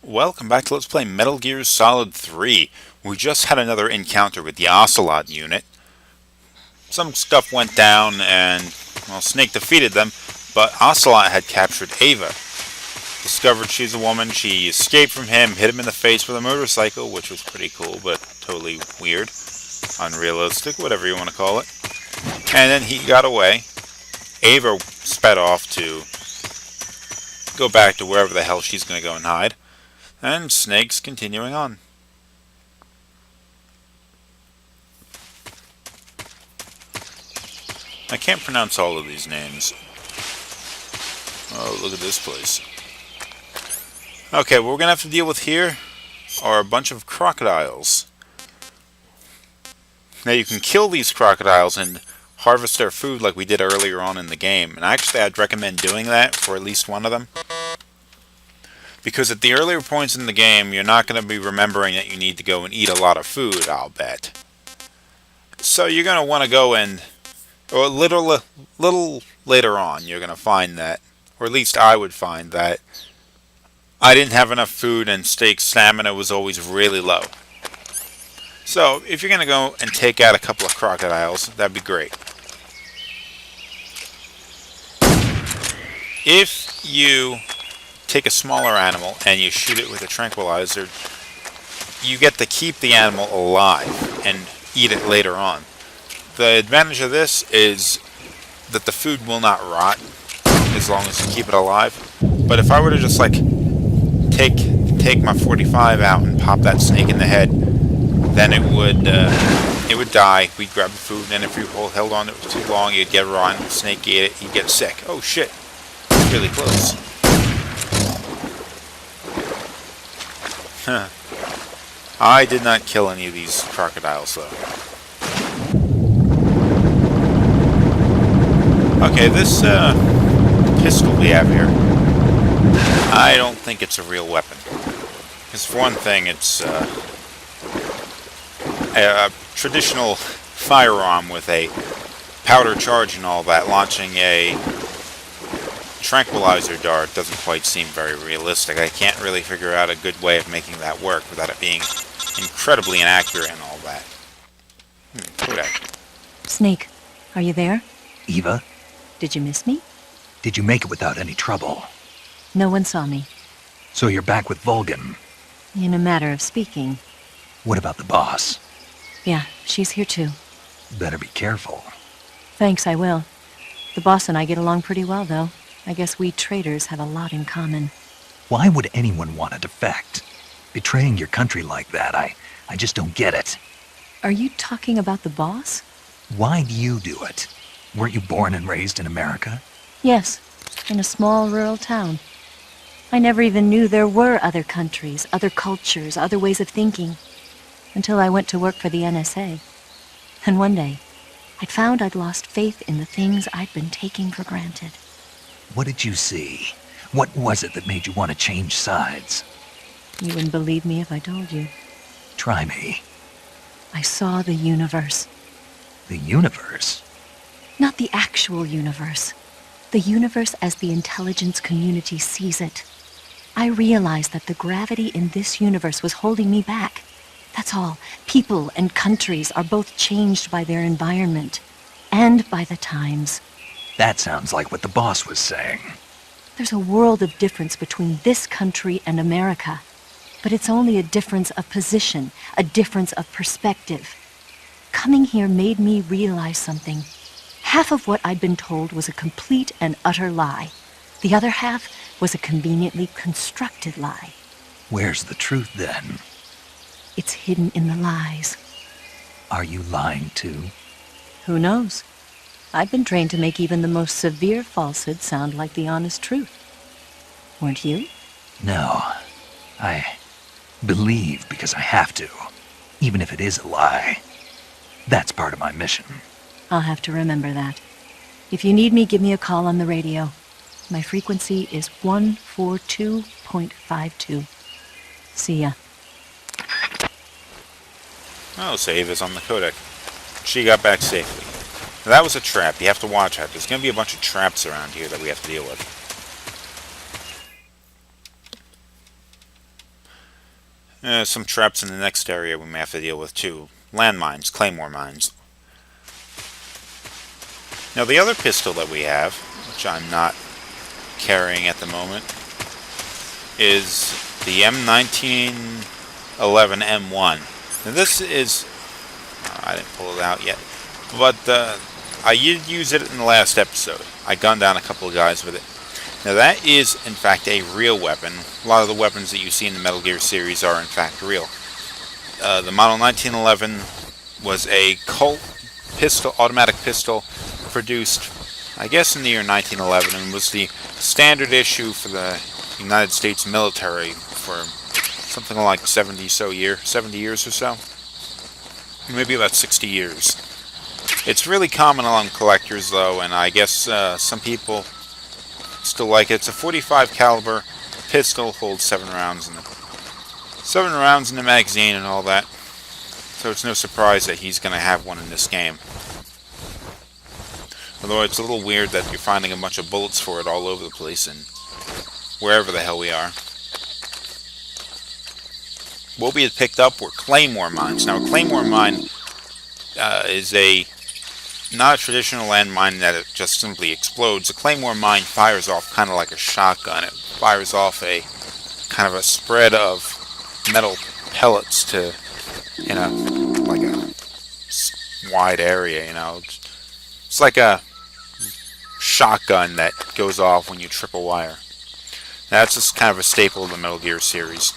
Welcome back to Let's Play Metal Gear Solid 3. We just had another encounter with the Ocelot unit. Some stuff went down and, well, Snake defeated them, but Ocelot had captured Ava. Discovered she's a woman, she escaped from him, hit him in the face with a motorcycle, which was pretty cool, but totally weird. Unrealistic, whatever you want to call it. And then he got away. Ava sped off to go back to wherever the hell she's going to go and hide. And Snake's continuing on. I can't pronounce all of these names. Oh, look at this place. Okay, what we're going to have to deal with here are a bunch of crocodiles. Now you can kill these crocodiles and harvest their food like we did earlier on in the game. And actually I'd recommend doing that for at least one of them. Because at the earlier points in the game, you're not going to be remembering that you need to go and eat a lot of food, I'll bet. So you're going to want to go and, or a little later on, you're going to find that, or at least I would find that, I didn't have enough food and Snake's stamina was always really low. So if you're going to go and take out a couple of crocodiles, that'd be great. If you take a smaller animal and you shoot it with a tranquilizer, you get to keep the animal alive and eat it later on. The advantage of this is that the food will not rot as long as you keep it alive. But if I were to just like take my 45 out and pop that snake in the head, then it would die. We'd grab the food, and if you held on to it too long, you'd get rotten. The snake ate it, you'd get sick. Oh shit, it's really close. Huh. I did not kill any of these crocodiles, though. Okay, this pistol we have here, I don't think it's a real weapon. Because for one thing, it's a traditional firearm with a powder charge and all that. Launching a tranquilizer dart doesn't quite seem very realistic. I can't really figure out a good way of making that work without it being incredibly inaccurate and all that. Kodak. Snake, are you there? Eva, Did you miss me? did you make it without any trouble? No one saw me. So you're back with Vulcan. In a matter of speaking. What about the boss? Yeah, she's here too. Better be careful. Thanks, I will. The boss and I get along pretty well, though. I guess we traitors have a lot in common. Why would anyone want to defect? Betraying your country like that, I just don't get it. Are you talking about the boss? Why do you do it? Weren't you born and raised in America? Yes, in a small rural town. I never even knew there were other countries, other cultures, other ways of thinking, until I went to work for the NSA. And one day, I'd found I'd lost faith in the things I'd been taking for granted. What did you see? What was it that made you want to change sides? You wouldn't believe me if I told you. Try me. I saw the universe. The universe? Not the actual universe. The universe as the intelligence community sees it. I realized that the gravity in this universe was holding me back. That's all. People and countries are both changed by their environment and by the times. That sounds like what the boss was saying. There's a world of difference between this country and America. But it's only a difference of position, a difference of perspective. Coming here made me realize something. Half of what I'd been told was a complete and utter lie. The other half was a conveniently constructed lie. Where's the truth then? It's hidden in the lies. Are you lying too? Who knows? I've been trained to make even the most severe falsehood sound like the honest truth. Weren't you? No. I believe because I have to, even if it is a lie. That's part of my mission. I'll have to remember that. If you need me, give me a call on the radio. My frequency is 142.52. See ya. Oh, save is on the codec. She got back safely. Now, that was a trap. You have to watch out. There's going to be a bunch of traps around here that we have to deal with. Some traps in the next area we may have to deal with too. Landmines, claymore mines. Now the other pistol that we have, which I'm not carrying at the moment, is the M1911 M1. Now this is... I didn't pull it out yet, but I did use it in the last episode. I gunned down a couple of guys with it. Now that is, in fact, a real weapon. A lot of the weapons that you see in the Metal Gear series are, in fact, real. The Model 1911 was a Colt pistol, automatic pistol, produced, I guess, in the year 1911, and was the standard issue for the United States military for something like 70 years or so. Maybe about 60 years. It's really common among collectors, though, and I guess some people still like it. It's a 45 caliber pistol, holds 7 rounds in the magazine and all that. So it's no surprise that he's going to have one in this game. Although it's a little weird that you're finding a bunch of bullets for it all over the place and wherever the hell we are. What we had picked up were claymore mines. Now a claymore mine is not a traditional landmine that it just simply explodes. A claymore mine fires off kind of like a shotgun. It fires off a kind of a spread of metal pellets to, like a wide area, It's like a shotgun that goes off when you trip a wire. That's just kind of a staple of the Metal Gear series.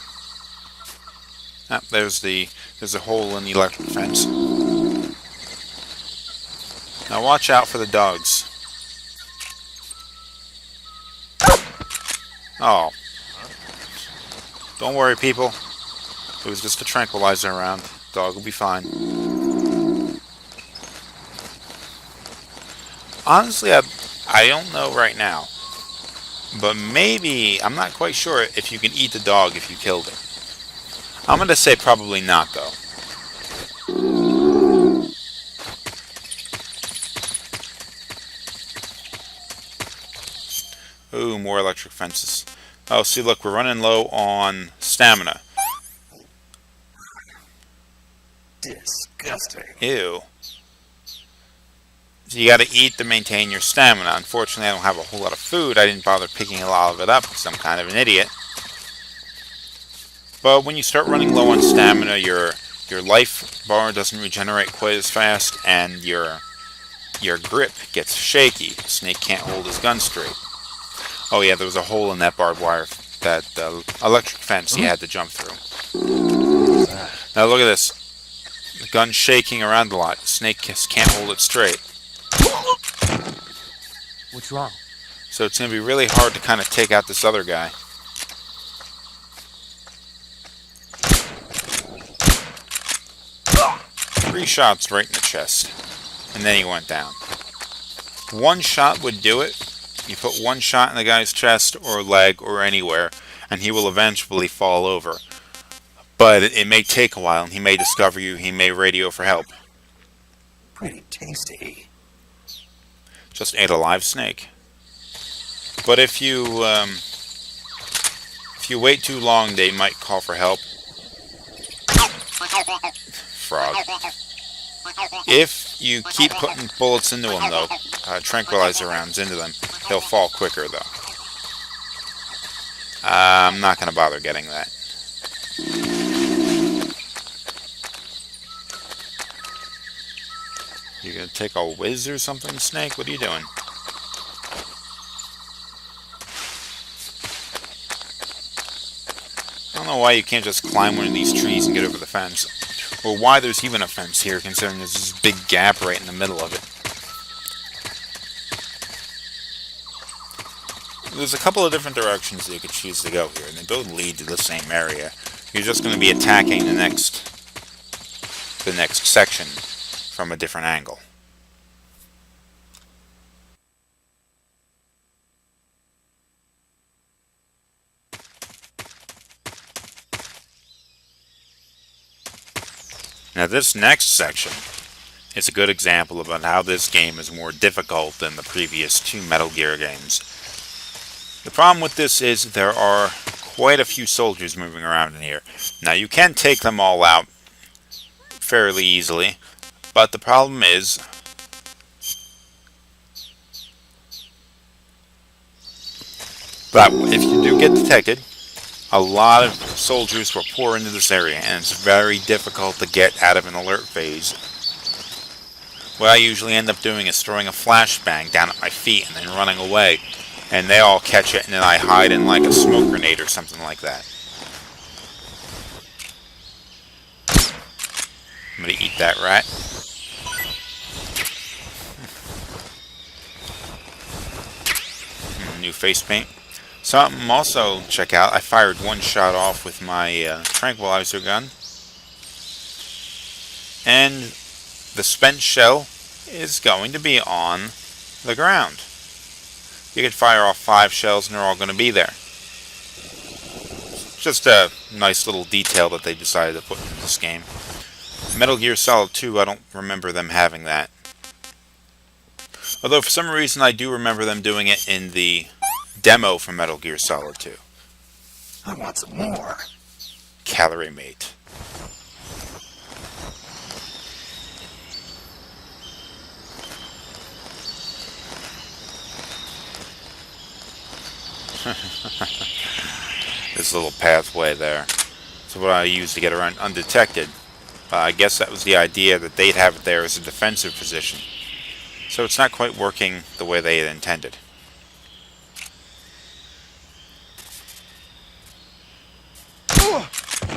There's a hole in the electric fence. Now watch out for the dogs. Oh. Don't worry, people. It was just a tranquilizer around. Dog will be fine. Honestly, I don't know right now. But maybe, I'm not quite sure if you can eat the dog if you killed it. I'm going to say probably not, though. Ooh, more electric fences. Oh, see, look, we're running low on stamina. Disgusting. Ew. So you gotta eat to maintain your stamina. Unfortunately, I don't have a whole lot of food. I didn't bother picking a lot of it up because I'm kind of an idiot. But when you start running low on stamina, your life bar doesn't regenerate quite as fast, and your grip gets shaky. Snake can't hold his gun straight. Oh yeah, there was a hole in that barbed wire, that electric fence he had to jump through. Now look at this. The gun's shaking around a lot. Snake just can't hold it straight. What's wrong? So it's going to be really hard to kind of take out this other guy. Three shots right in the chest. And then he went down. One shot would do it. You put one shot in the guy's chest or leg or anywhere, and he will eventually fall over. But it may take a while, and he may discover you. He may radio for help. Pretty tasty. Just ate a live snake. But if you wait too long, they might call for help. Frog. If you keep putting bullets into him, though, tranquilizer rounds into them, he'll fall quicker, though. I'm not going to bother getting that. You gonna take a whiz or something, Snake? What are you doing? I don't know why you can't just climb one of these trees and get over the fence. Or why there's even a fence here, considering there's this big gap right in the middle of it. There's a couple of different directions that you could choose to go here, and they both lead to the same area. You're just going to be attacking the next section from a different angle. Now this next section is a good example about how this game is more difficult than the previous two Metal Gear games. The problem with this is there are quite a few soldiers moving around in here. Now, you can take them all out fairly easily, but the problem is that if you do get detected, a lot of soldiers will pour into this area, and it's very difficult to get out of an alert phase. What I usually end up doing is throwing a flashbang down at my feet and then running away, and they all catch it, and then I hide in like a smoke grenade or something like that. I'm gonna eat that rat. New face paint. Something also check out, I fired one shot off with my tranquilizer gun. And the spent shell is going to be on the ground. You could fire off 5 shells and they're all going to be there. Just a nice little detail that they decided to put in this game. Metal Gear Solid 2, I don't remember them having that. Although for some reason I do remember them doing it in the demo for Metal Gear Solid 2. I want some more. Calorie Mate. This little pathway there. So what I used to get around undetected. I guess that was the idea, that they'd have it there as a defensive position. So it's not quite working the way they had intended.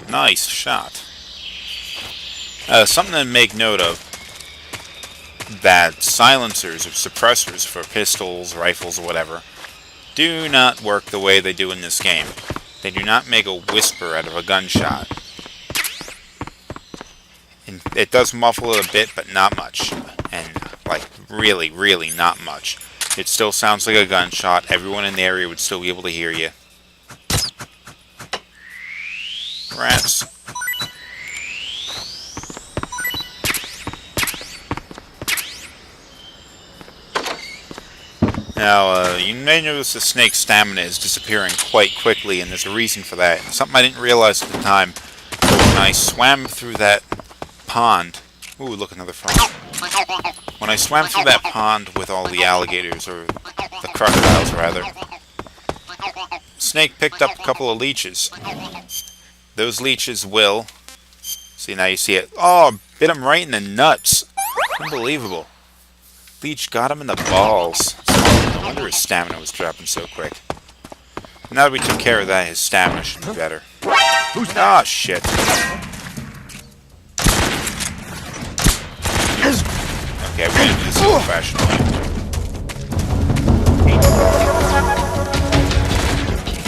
Nice shot. Something to make note of, that silencers or suppressors for pistols, rifles, or whatever, do not work the way they do in this game. They do not make a whisper out of a gunshot. And it does muffle it a bit, but not much. And, like, really, really not much. It still sounds like a gunshot. Everyone in the area would still be able to hear you. Rats. Now, you may notice the snake's stamina is disappearing quite quickly, and there's a reason for that. Something I didn't realize at the time. But when I swam through that pond... Ooh, look, another frog. When I swam through that pond with all the alligators, or the crocodiles, rather, Snake picked up a couple of leeches. Those leeches will... See, now you see it. Oh, bit him right in the nuts. Unbelievable. Leech got him in the balls. No wonder his stamina was dropping so quick. Now that we took care of that, his stamina should be better. Ah, shit. Okay, we're gonna do this old-fashioned way.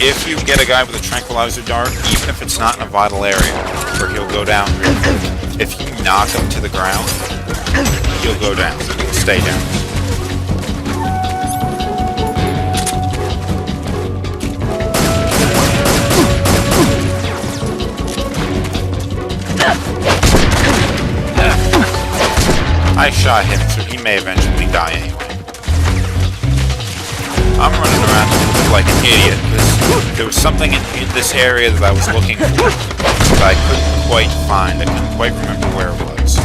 If you get a guy with a tranquilizer dart, even if it's not in a vital area, where he'll go down real quick, if you knock him to the ground, he'll go down. He'll stay down. I shot him, so he may eventually die anyway. I'm running around like an idiot, because there was something in this area that I was looking for that I couldn't quite find. I couldn't quite remember where it was.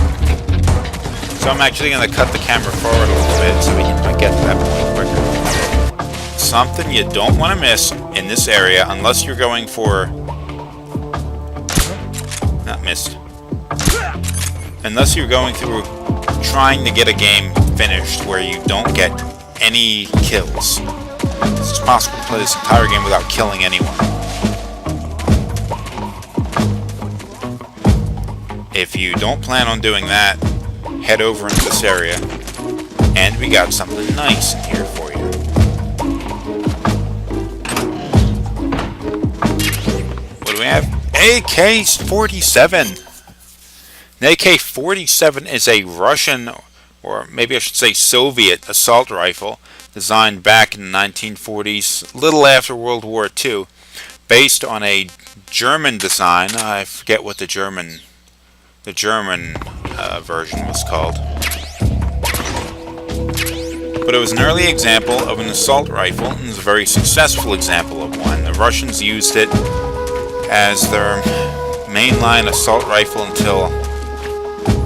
So I'm actually going to cut the camera forward a little bit so we can get to that point quicker. Something you don't want to miss in this area, unless you're going for... Not missed. Unless you're going through trying to get a game finished where you don't get any kills. It's possible to play this entire game without killing anyone. If you don't plan on doing that, head over into this area, and we got something nice in here for you. What do we have? AK-47! An AK-47 is a Russian, or maybe I should say Soviet, assault rifle designed back in the 1940s, little after World War II, based on a German design. I forget what the German version was called. But it was an early example of an assault rifle, and it was a very successful example of one. Russians used it as their mainline assault rifle until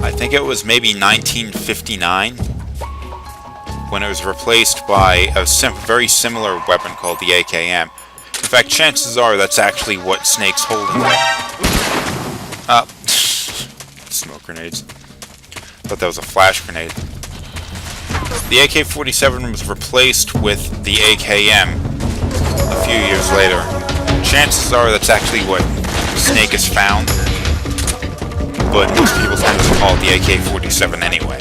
I think it was maybe 1959, when it was replaced by a very similar weapon called the AKM. In fact, chances are that's actually what Snake's holding there. Smoke grenades. Thought that was a flash grenade. The AK-47 was replaced with the AKM a few years later. Chances are that's actually what Snake has found, but most people tend to call it the AK-47 anyway.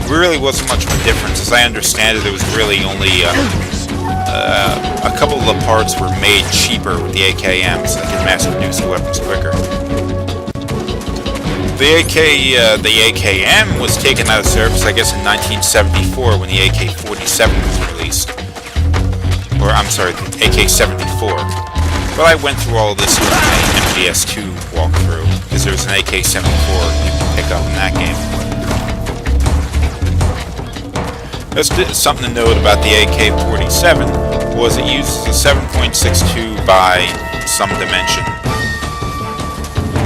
There really wasn't much of a difference. As I understand it, there was really only a couple of the parts were made cheaper with the AKM, so they could mass-produce the weapons quicker. The AKM was taken out of service, I guess, in 1974 when the AK-47 was released. Or, I'm sorry, the AK-74. But I went through all of this in my MGS2 walkthrough, because there's an AK-74 you can pick up in that game. Just something to note about the AK-47 was it uses a 7.62 by some dimension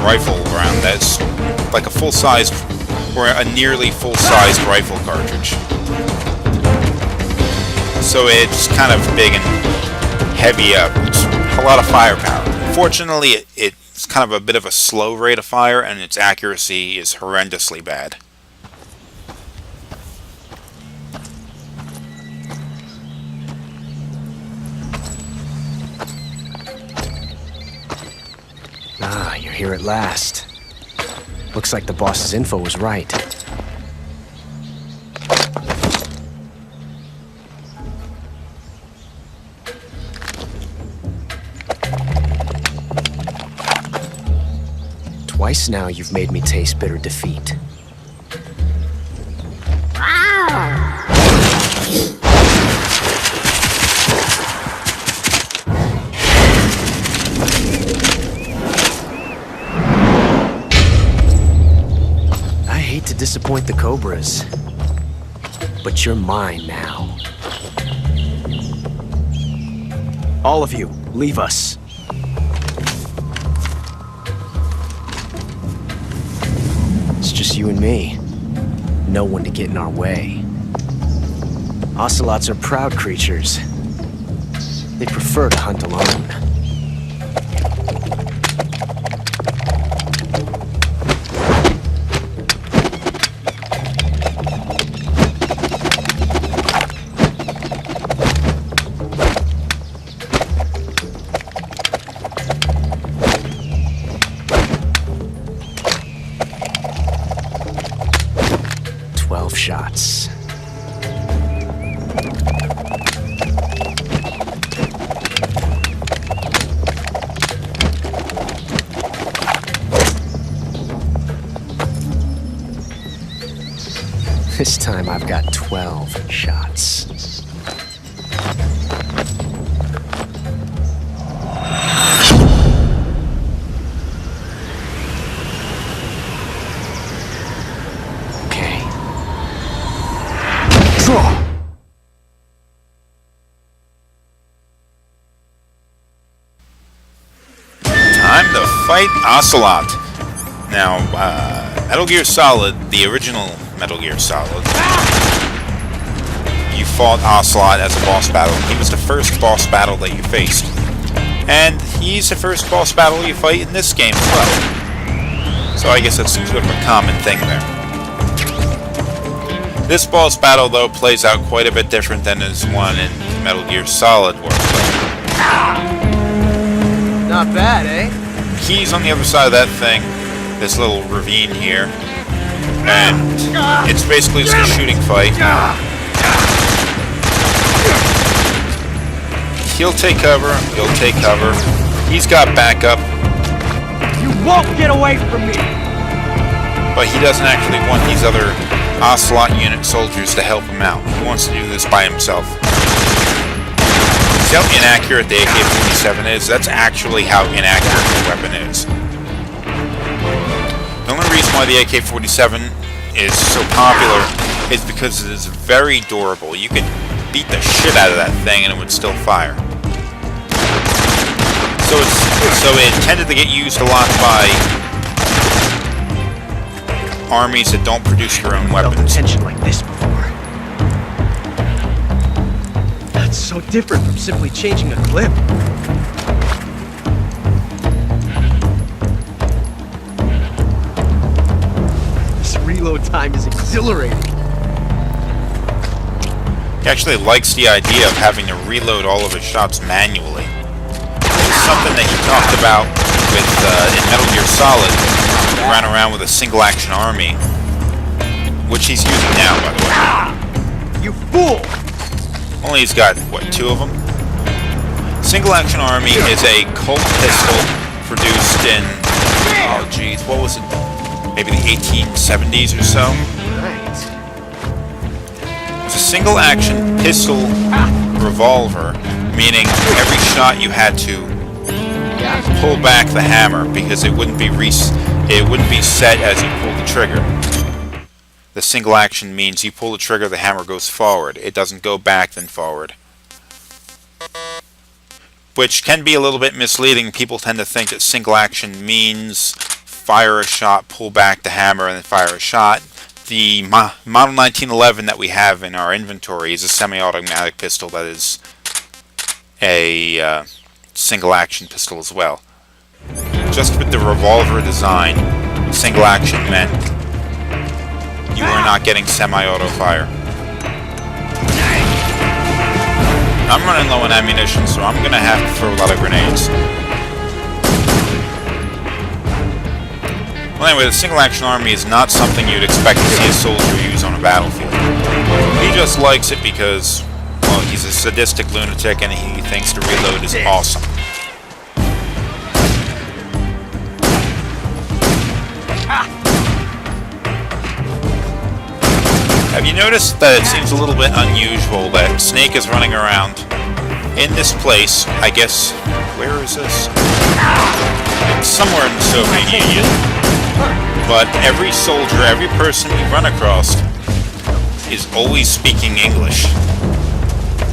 rifle round that's like a full-sized, or a nearly full-sized rifle cartridge. So it's kind of big and heavy up. It's a lot of firepower. Fortunately, it's kind of a bit of a slow rate of fire, and its accuracy is horrendously bad. Ah, you're here at last. Looks like the boss's info was right. Twice now you've made me taste bitter defeat. To disappoint the Cobras, but you're mine now. All of you, leave us. It's just you and me. No one to get in our way. Ocelots are proud creatures. They prefer to hunt alone. 12 shots. This time I've got 12 shots. Okay. Draw! Time to fight Ocelot. Now, Metal Gear Solid, the original Metal Gear Solid, you fought Ocelot as a boss battle. He was the first boss battle that you faced. And he's the first boss battle you fight in this game as well. So I guess that's sort of a common thing there. This boss battle, though, plays out quite a bit different than his one in Metal Gear Solid Warfare. Not bad, eh? He's on the other side of that thing, this little ravine here, and it's basically just a shooting fight. He'll take cover, you'll take cover. He's got backup, You won't get away from me! but he doesn't actually want these other Ocelot unit soldiers to help him out. He wants to do this by himself. See how inaccurate the AK-47 is? That's actually how inaccurate the weapon is. The only reason why the AK-47 is so popular is because it is very durable. You could beat the shit out of that thing and it would still fire. So it tended to get used a lot by armies that don't produce their own Felt weapons. tension like this before. That's so different from simply changing a clip. This reload time is exhilarating. He actually likes the idea of having to reload all of his shots manually. It's something that he talked about with in Metal Gear Solid. He ran around with a single-action army, which he's using now, by the way. You fool! Only he's got, what, 2 of them? Single-action army is a Colt pistol produced in, oh geez, what was it? Maybe the 1870s or so? Right. It's a single-action pistol revolver, meaning every shot you had to pull back the hammer because it wouldn't be set as you pull the trigger. The single action means you pull the trigger, the hammer goes forward. It doesn't go back then forward. Which can be a little bit misleading. People tend to think that single action means fire a shot, pull back the hammer, and then fire a shot. The Model 1911 that we have in our inventory is a semi-automatic pistol that is a single action pistol as well. Just with the revolver design, single action meant you were not getting semi-auto fire. I'm running low on ammunition, so I'm gonna have to throw a lot of grenades. Well, anyway, the single action army is not something you'd expect to see a soldier use on a battlefield. He just likes it because, well, he's a sadistic lunatic and he thinks the reload is awesome. Have you noticed that it seems a little bit unusual that Snake is running around in this place? I guess, where is this? It's somewhere in the Soviet Union. But every soldier, every person we run across is always speaking English.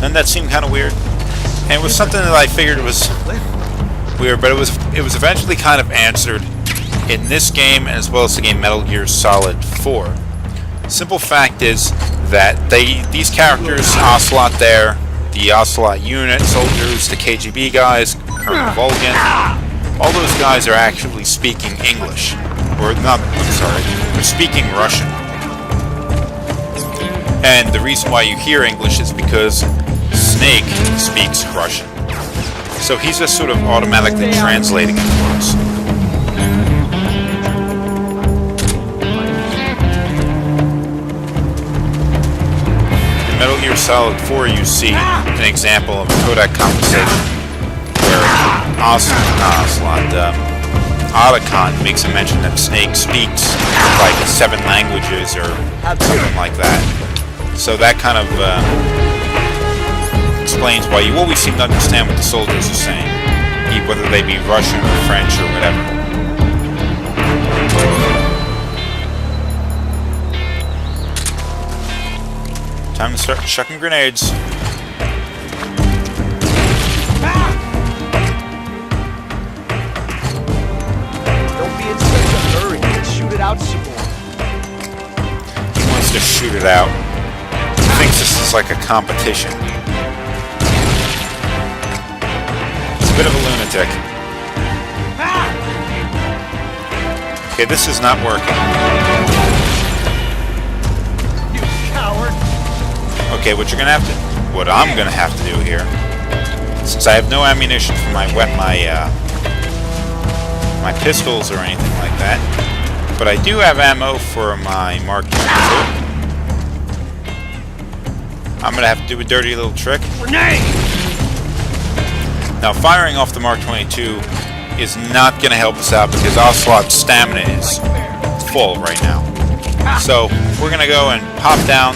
Doesn't that seem kind of weird? And it was something that I figured was weird, but it was eventually kind of answered in this game as well as the game Metal Gear Solid 4. Simple fact is that these characters, Ocelot there, the Ocelot unit, soldiers, the KGB guys, Colonel Volgin, all those guys are actually speaking English. Or not, I'm sorry, they're speaking Russian. And the reason why you hear English is because Snake speaks Russian. So he's just sort of automatically translating it for us. In Metal Gear Solid 4 you see an example of a codec conversation where Otacon makes a mention that Snake speaks like 7 languages or something like that. So that kind of explains why you always seem to understand what the soldiers are saying, whether they be Russian or French or whatever. Time to start chucking grenades. Don't be in such a hurry. Let's shoot it out some more. He wants to shoot it out. He thinks this is like a competition. He's a bit of a lunatic. Okay, this is not working. You coward! Okay, what I'm gonna have to do here, since I have no ammunition for my pistols or anything like that, but I do have ammo for my Mark 22. I'm gonna have to do a dirty little trick. Grenade! Now, firing off the Mark 22 is not gonna help us out because Ocelot's stamina is full right now. So we're gonna go and pop down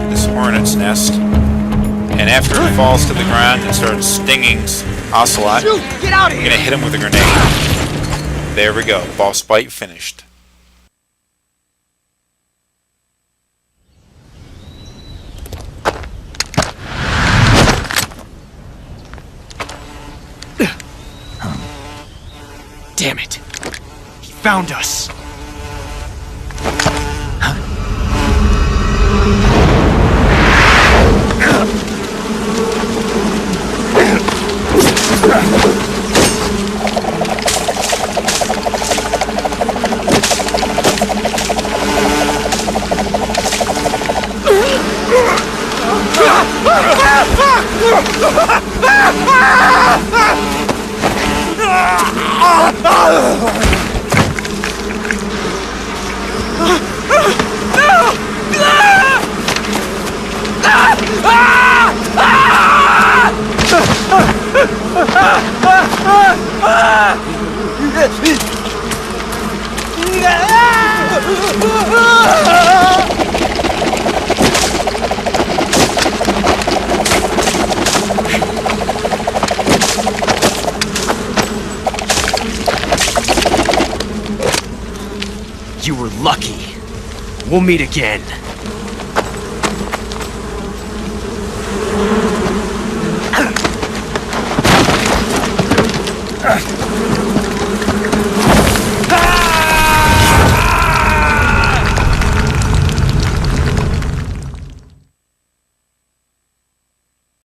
this hornet's nest, and after it falls to the ground and starts stinging Ocelot, Shoot! Get out of we're here! gonna hit him with a grenade. There we go. Boss fight finished. Damn it! He found us! You were lucky. We'll meet again.